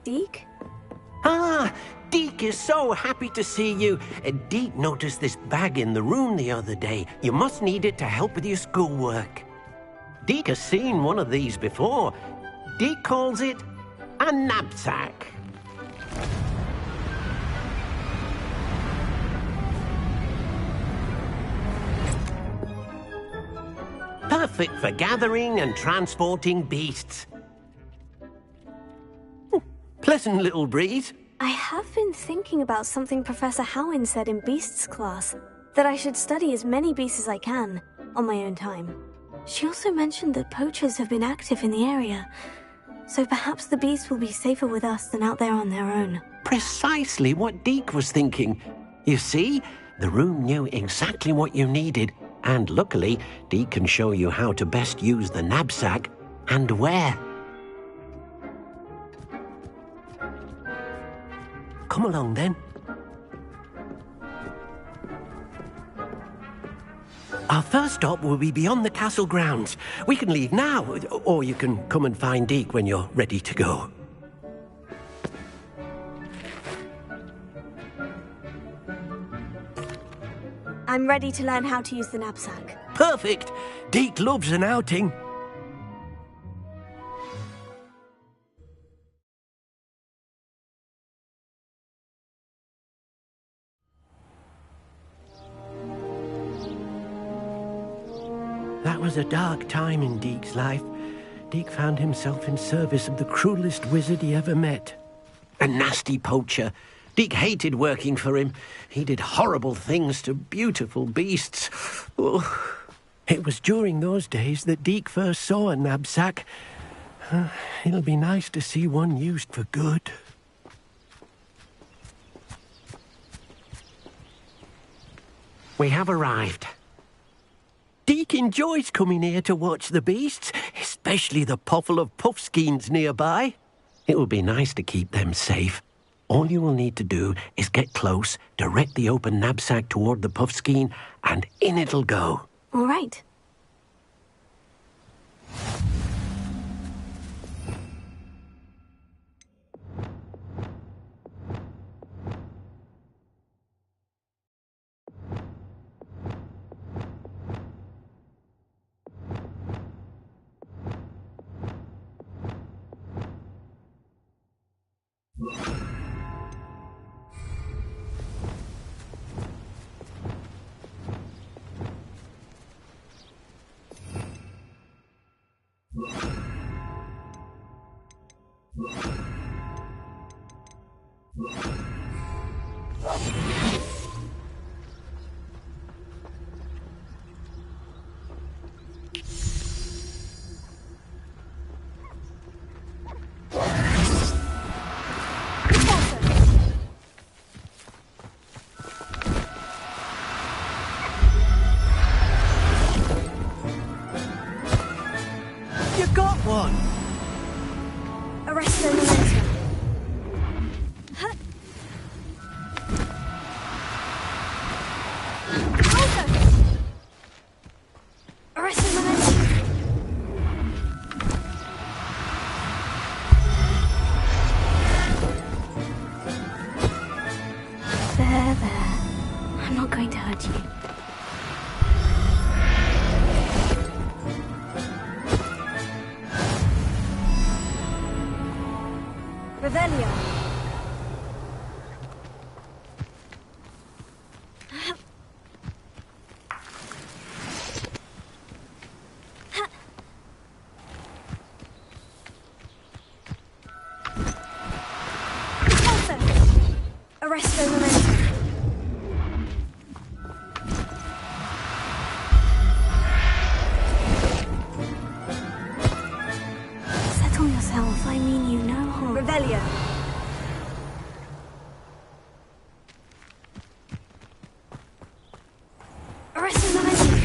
Deke? Ah, Deke is so happy to see you. Deke noticed this bag in the room the other day. You must need it to help with your schoolwork. Deke has seen one of these before. Deke calls it a knapsack. Perfect for gathering and transporting beasts. Pleasant little breeze. I have been thinking about something Professor Howin said in Beasts class, that I should study as many beasts as I can, on my own time. She also mentioned that poachers have been active in the area, so perhaps the beasts will be safer with us than out there on their own. Precisely what Deke was thinking. You see, the room knew exactly what you needed, and luckily, Deke can show you how to best use the knapsack and where. Come along, then. Our first stop will be beyond the castle grounds. We can leave now, or you can come and find Deke when you're ready to go. I'm ready to learn how to use the knapsack. Perfect! Deke loves an outing. That was a dark time in Deke's life. Deke found himself in service of the cruelest wizard he ever met. A nasty poacher. Deke hated working for him. He did horrible things to beautiful beasts. Oh. It was during those days that Deke first saw a knapsack. It'll be nice to see one used for good. We have arrived. Deke enjoys coming here to watch the beasts, especially the potful of puffskeins nearby. It will be nice to keep them safe. All you will need to do is get close, direct the open knapsack toward the puffskein, and in it'll go. All right. You got one! Arrest the momentum. Arrest the momentum. There. I'm not going to hurt you. Revelio. Arrest the momentum. Settle yourself, I mean you no harm. Revelio. Arrest the momentum.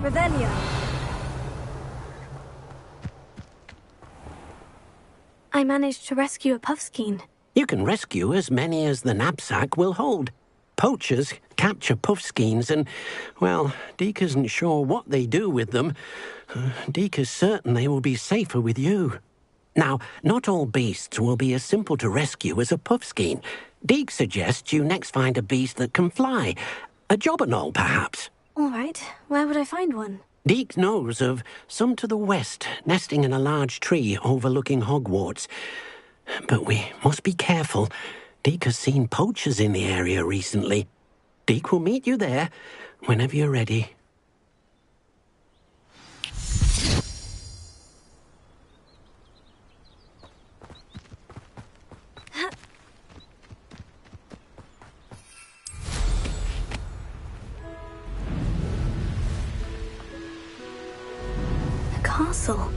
Revelio. I managed to rescue a puffskein. You can rescue as many as the knapsack will hold. Poachers capture puffskeins and, well, Deke isn't sure what they do with them. Deke is certain they will be safer with you. Now, not all beasts will be as simple to rescue as a puffskein. Deke suggests you next find a beast that can fly. A jobberknoll, perhaps. All right, where would I find one? Deke knows of some to the west, nesting in a large tree overlooking Hogwarts. But we must be careful. Deke has seen poachers in the area recently. Deke will meet you there whenever you're ready. The castle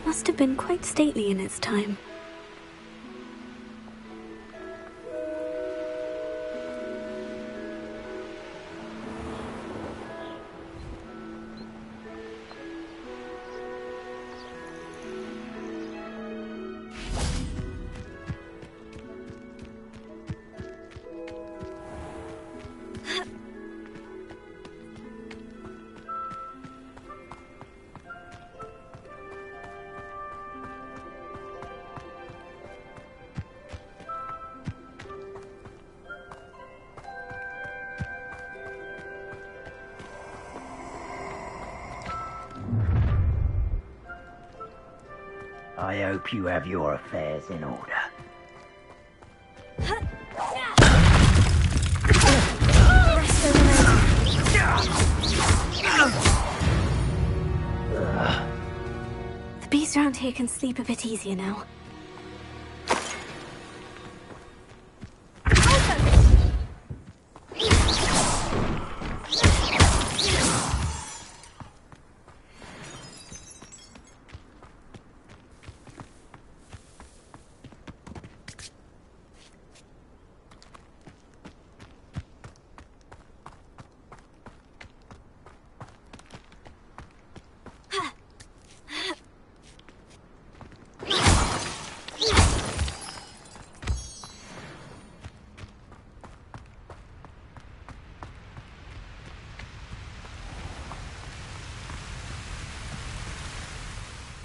must have been quite stately in its time. I hope you have your affairs in order. The beasts around here can sleep a bit easier now.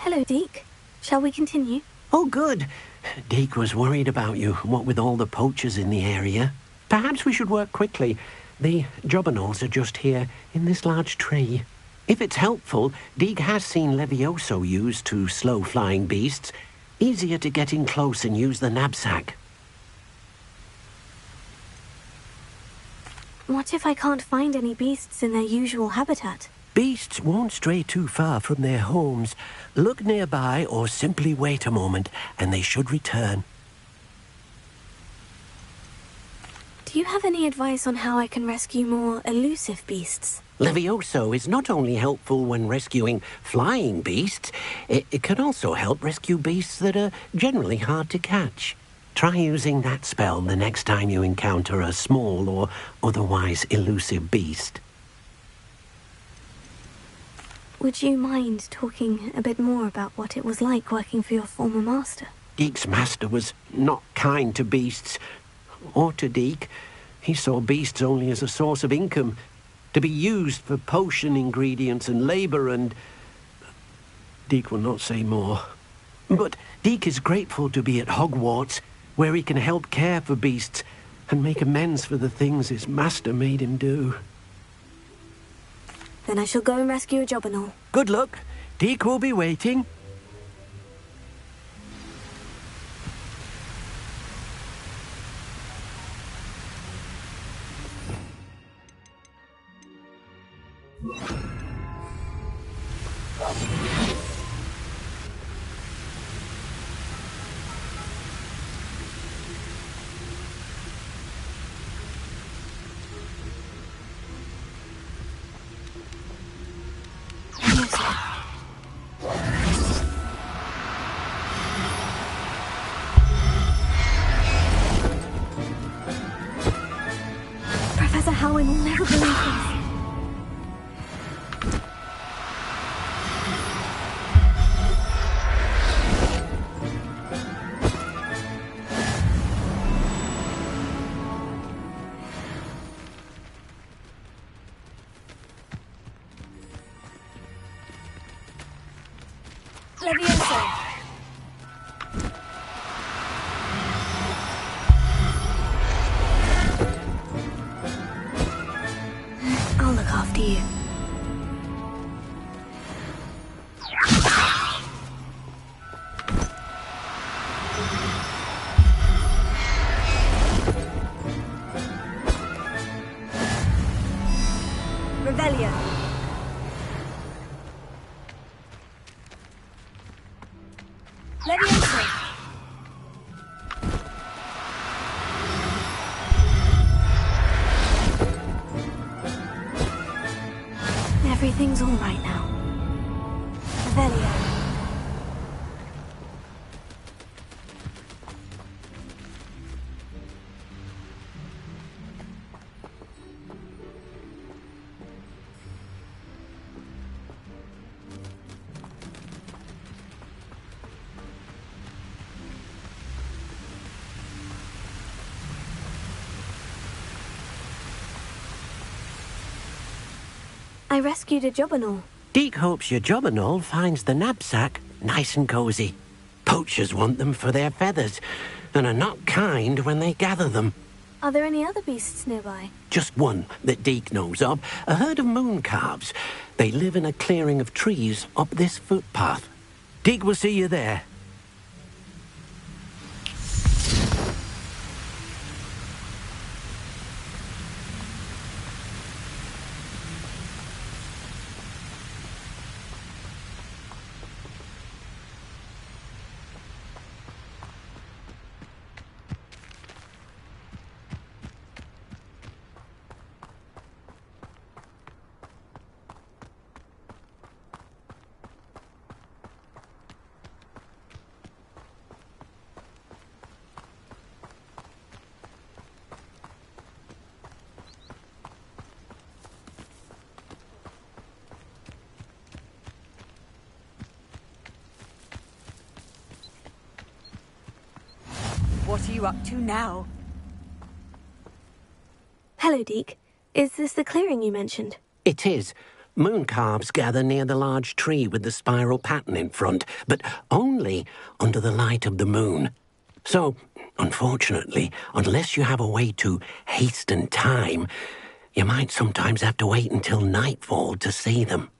Hello, Deke. Shall we continue? Oh, good. Deke was worried about you, what with all the poachers in the area. Perhaps we should work quickly. The jobberknolls are just here, in this large tree. If it's helpful, Deke has seen Levioso used to slow flying beasts. Easier to get in close and use the knapsack. What if I can't find any beasts in their usual habitat? Beasts won't stray too far from their homes. Look nearby or simply wait a moment, and they should return. Do you have any advice on how I can rescue more elusive beasts? Levioso is not only helpful when rescuing flying beasts, it can also help rescue beasts that are generally hard to catch. Try using that spell the next time you encounter a small or otherwise elusive beast. Would you mind talking a bit more about what it was like working for your former master? Deke's master was not kind to beasts, or to Deke. He saw beasts only as a source of income, to be used for potion ingredients and labour, and Deke will not say more. But Deke is grateful to be at Hogwarts, where he can help care for beasts and make amends for the things his master made him do. Then I shall go and rescue a jobberknoll. Good luck. Deke will be waiting. Levioso! I'll look after you. Revelio. Levioso. Everything's all right now. Revelio. I rescued a Jobberknoll. Deek hopes your Jobberknoll finds the knapsack nice and cozy. Poachers want them for their feathers, and are not kind when they gather them. Are there any other beasts nearby? Just one that Deek knows of, a herd of moon calves. They live in a clearing of trees up this footpath. Deek will see you there. What are you up to now? Hello, Deek. Is this the clearing you mentioned? It is. Moon calves gather near the large tree with the spiral pattern in front, but only under the light of the moon. So, unfortunately, unless you have a way to hasten time, you might sometimes have to wait until nightfall to see them.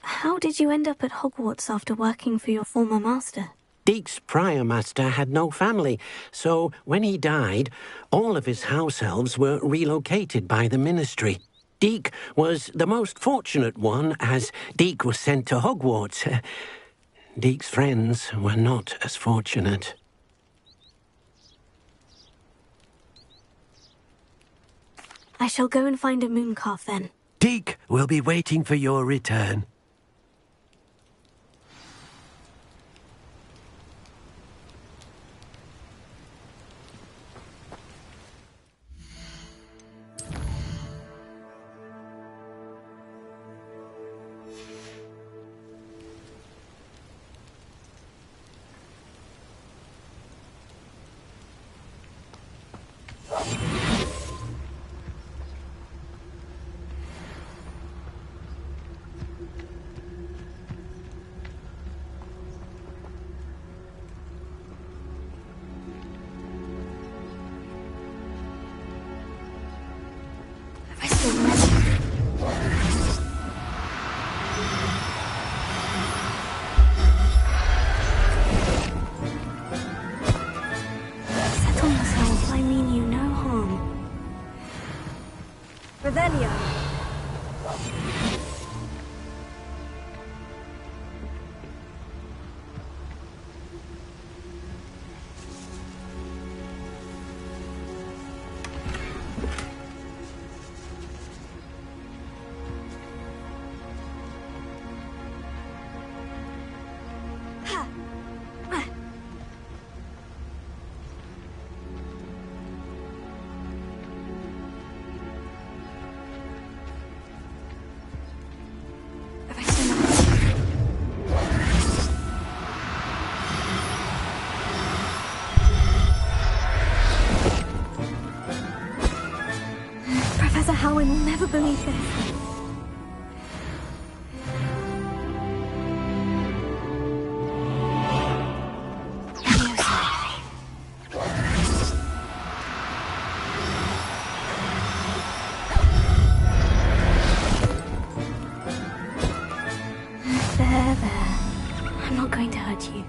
How did you end up at Hogwarts after working for your former master? Deek's prior master had no family, so when he died, all of his house elves were relocated by the ministry. Deek was the most fortunate one, as Deek was sent to Hogwarts. Deek's friends were not as fortunate. I shall go and find a mooncalf then. Deek will be waiting for your return. There. I'm not going to hurt you.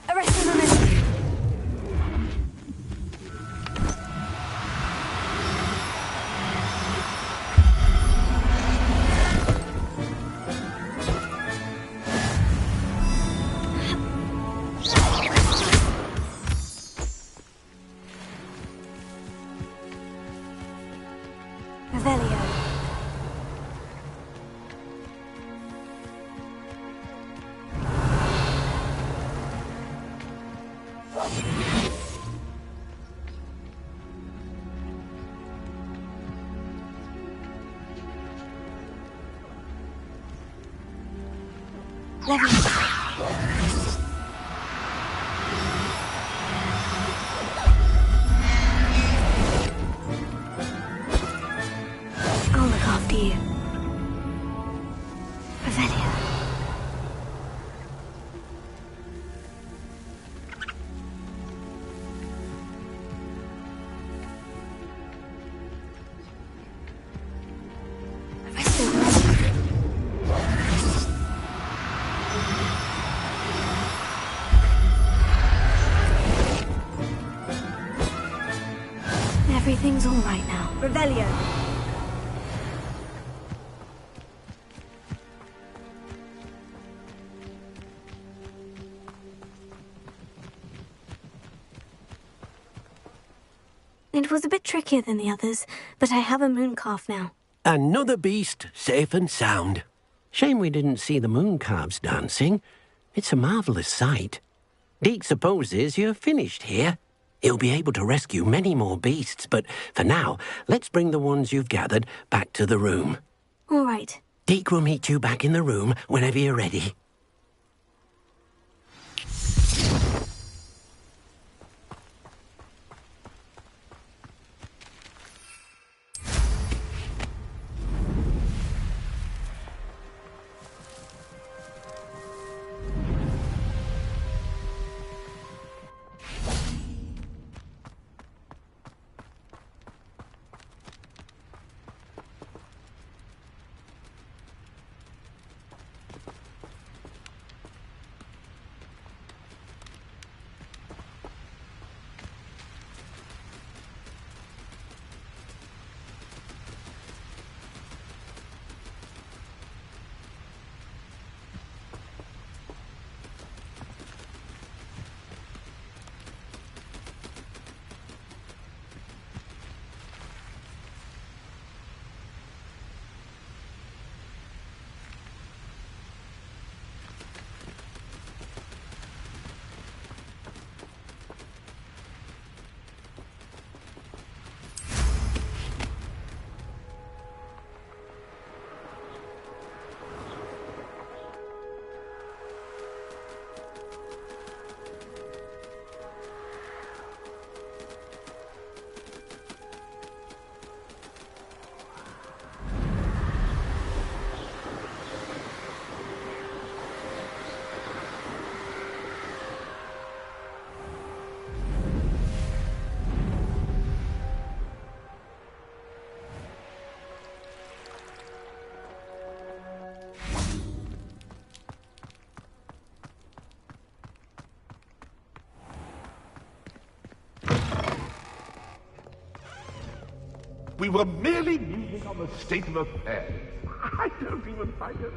Arrest him, arrest him. Revelio. I'll look after you. Revelio. Arrest him. Everything's all right now. Revelio. It was a bit trickier than the others, but I have a moon calf now. Another beast, safe and sound. Shame we didn't see the moon calves dancing. It's a marvellous sight. Deke supposes you're finished here. He'll be able to rescue many more beasts, but for now, let's bring the ones you've gathered back to the room. All right. Deke will meet you back in the room whenever you're ready. We were merely musing on the state of affairs. I don't even find it.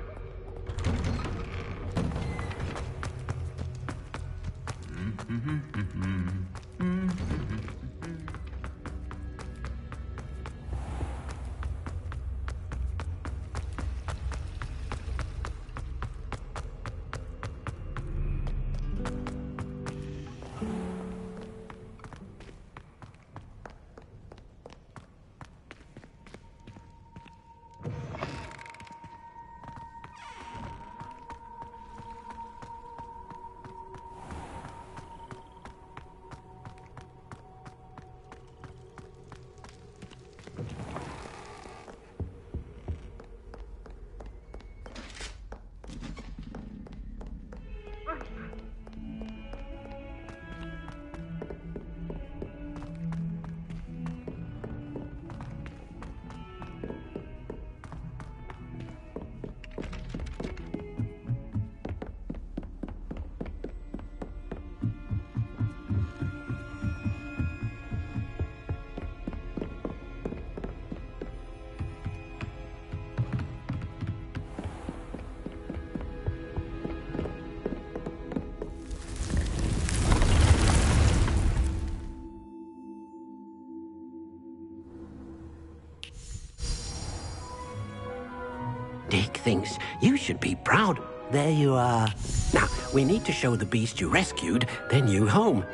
Dick thinks you should be proud. There you are. Now, we need to show the beast you rescued their new home.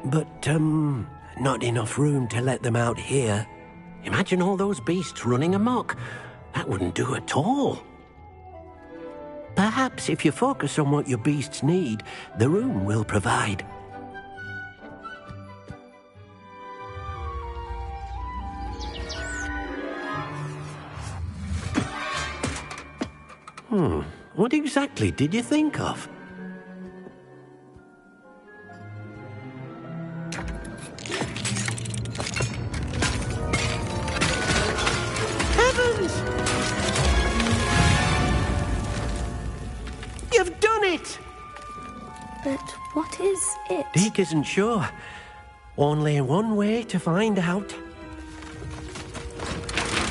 But, not enough room to let them out here. Imagine all those beasts running amok. That wouldn't do at all. Perhaps if you focus on what your beasts need, the room will provide. What exactly did you think of? Heavens! You've done it! But what is it? Deke isn't sure. Only one way to find out.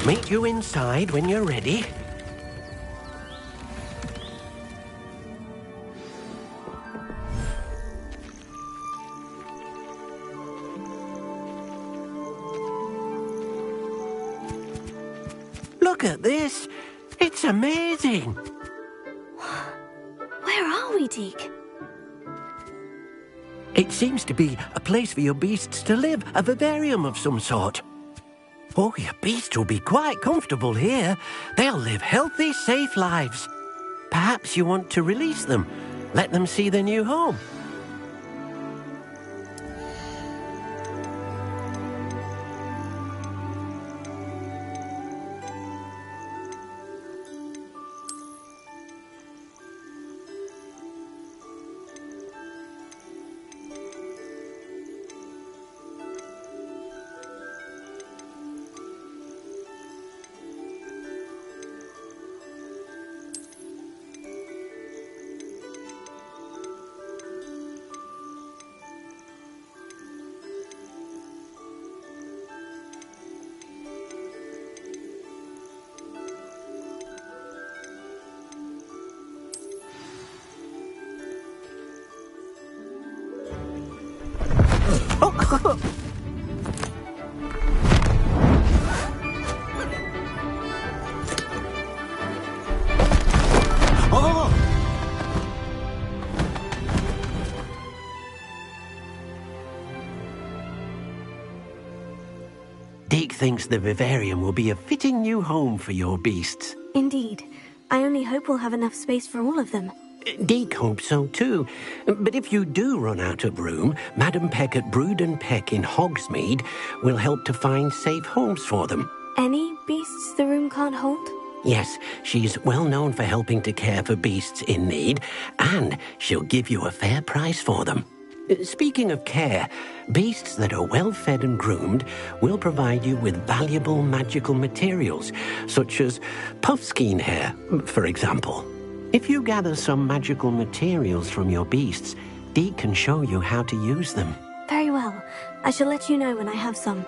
Meet you inside when you're ready. Look at this. It's amazing. Where are we, Deke? It seems to be a place for your beasts to live, a vivarium of some sort. Oh, your beasts will be quite comfortable here. They'll live healthy, safe lives. Perhaps you want to release them, let them see their new home. Deke thinks the vivarium will be a fitting new home for your beasts. Indeed. I only hope we'll have enough space for all of them. Deke hopes so too. But if you do run out of room, Madam Peck at Brood and Peck in Hogsmeade will help to find safe homes for them. Any beasts the room can't hold? Yes, she's well known for helping to care for beasts in need, and she'll give you a fair price for them. Speaking of care, beasts that are well fed and groomed will provide you with valuable magical materials, such as puffskein hair, for example. If you gather some magical materials from your beasts, Deke can show you how to use them. Very well. I shall let you know when I have some.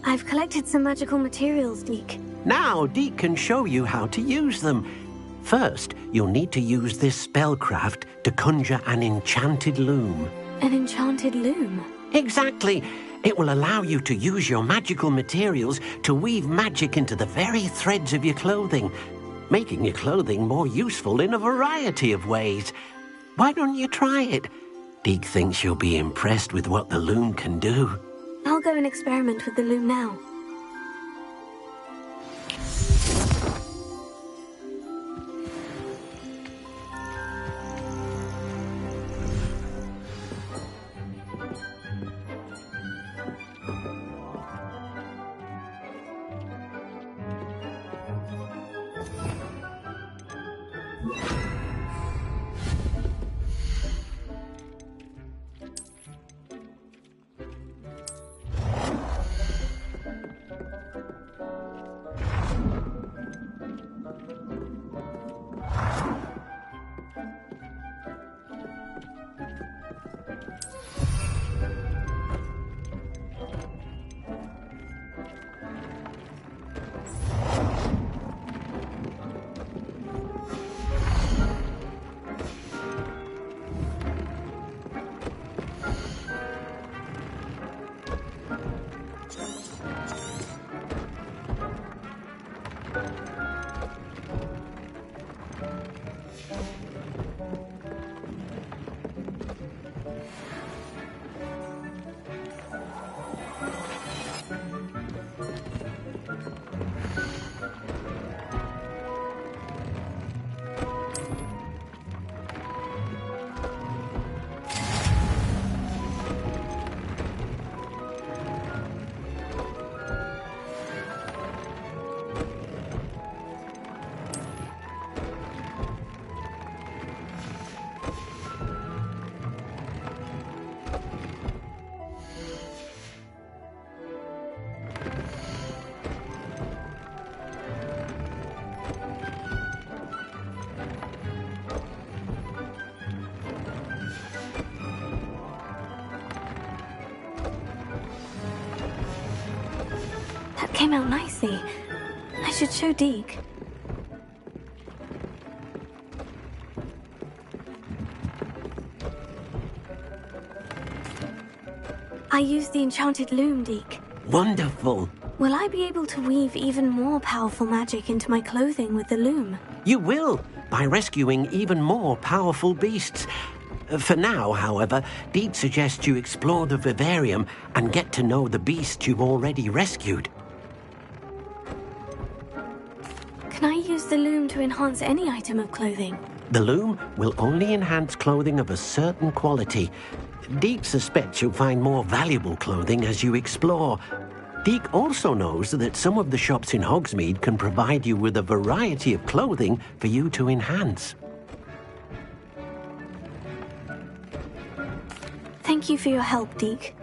I've collected some magical materials, Deke. Now, Deke can show you how to use them. First, you'll need to use this spellcraft to conjure an enchanted loom. An enchanted loom? Exactly. It will allow you to use your magical materials to weave magic into the very threads of your clothing, making your clothing more useful in a variety of ways. Why don't you try it? Deke thinks you'll be impressed with what the loom can do. I'll go and experiment with the loom now. That came out nicely. I should show Deke. I used the enchanted loom, Deke. Wonderful. Will I be able to weave even more powerful magic into my clothing with the loom? You will, by rescuing even more powerful beasts. For now, however, Deke suggests you explore the vivarium and get to know the beasts you've already rescued. Can I use the loom to enhance any item of clothing? The loom will only enhance clothing of a certain quality. Deke suspects you'll find more valuable clothing as you explore. Deke also knows that some of the shops in Hogsmeade can provide you with a variety of clothing for you to enhance. Thank you for your help, Deke.